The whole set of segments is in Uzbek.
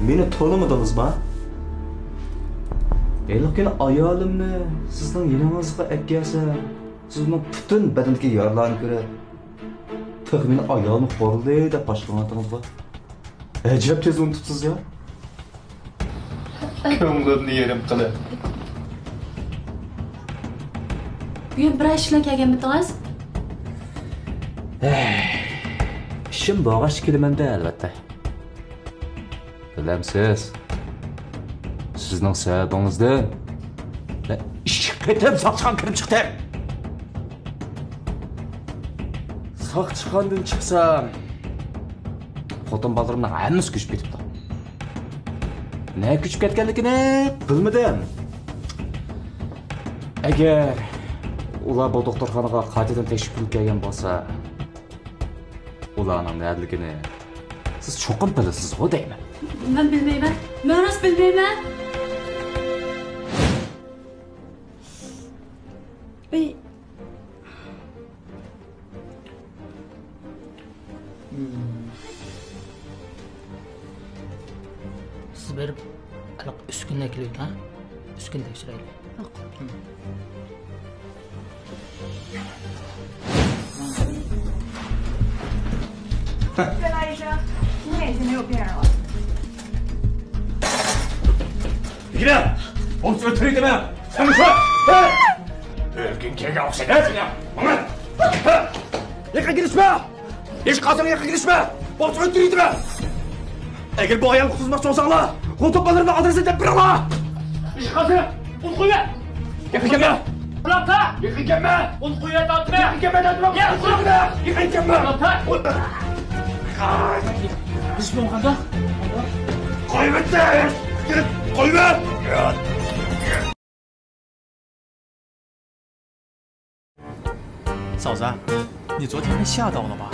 Meni tanımadınızmı? Elkin ayolimni sizning yoningizga akasa, sizning butun badandagi yaralarni ko'rib, "Tig' meni ayolim qo'rildi" deb boshqaladingizmi? Ajab tez unutibsiz ya. Ko'nglimni yerim qilib. Bugun bir ishlar kelganmidingiz? İşim bağış kelimende elbette. Bilemsiz. Sizning sababingizdan ishga ketib soqchiqan kirib chiqdim. Soqchiqandan chiqsam, xotin bolarimning hammasi kuchib ketibdi. Ne kuchib ketganligini bilmadim. Agar ular bu doktorxonaga qaytadan tekshirib kelgan bo'lsa, ularning nerligini siz cho'qim bilasiz-ku deyman. Ben bilmeymen. Ben nasıl bilmeymen? Siz berib uskundan keladi, ha? Uskun tekshiraylik. Yok.再来医生，今天已经没有病人了。Gidin! Onu ötürü deme! Sen şu! Ölgün kere okşa dersin ya! Aman! Yaka girişme! Hiç kalsana yaka girişme! Onu ötürü deme! Eğer bu ayağın kutuzmak olsağla, o toplarını adres edip bırakla! Hiç kalsana! Onu koy ver! Yaka gelme! Bırak da! Yaka gelme! Onu koy ver dağıtma! Yaka gelme dağıtma! Yaka gelme! Bırak da! Hiç mi olmadı? Koy bitti! Koy ver! 嫂子，你昨天被吓到了吧？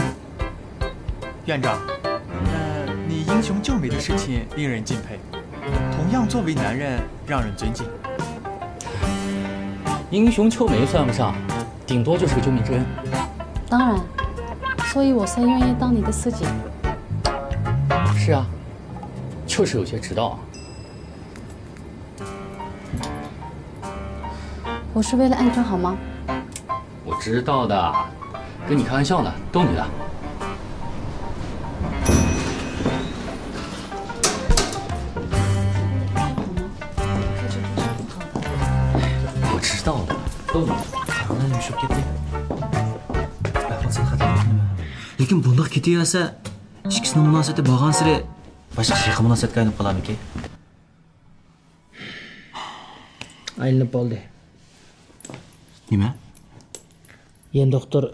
院长，你英雄救美的事情令人敬佩，同样作为男人让人尊敬。英雄救美算不上，顶多就是个救命之恩。当然，所以我才愿意当你的司机。是啊，就是有些迟到啊。我是为了安全，好吗？我知道的，跟你开玩笑呢，逗你的。我知道的，逗你的。Qanday yumshab ketdi? Ahvol xatarli nima? Lekin bundoq ketaversa, ikkisining munosabati borgan sari boshqa shayqa munosabatga aylanib qolarmiki? Aylanib qoldi. Nima? Yen doktor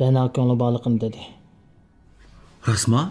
Ra'no ko'ngli bog'liqini dedi. Rasman?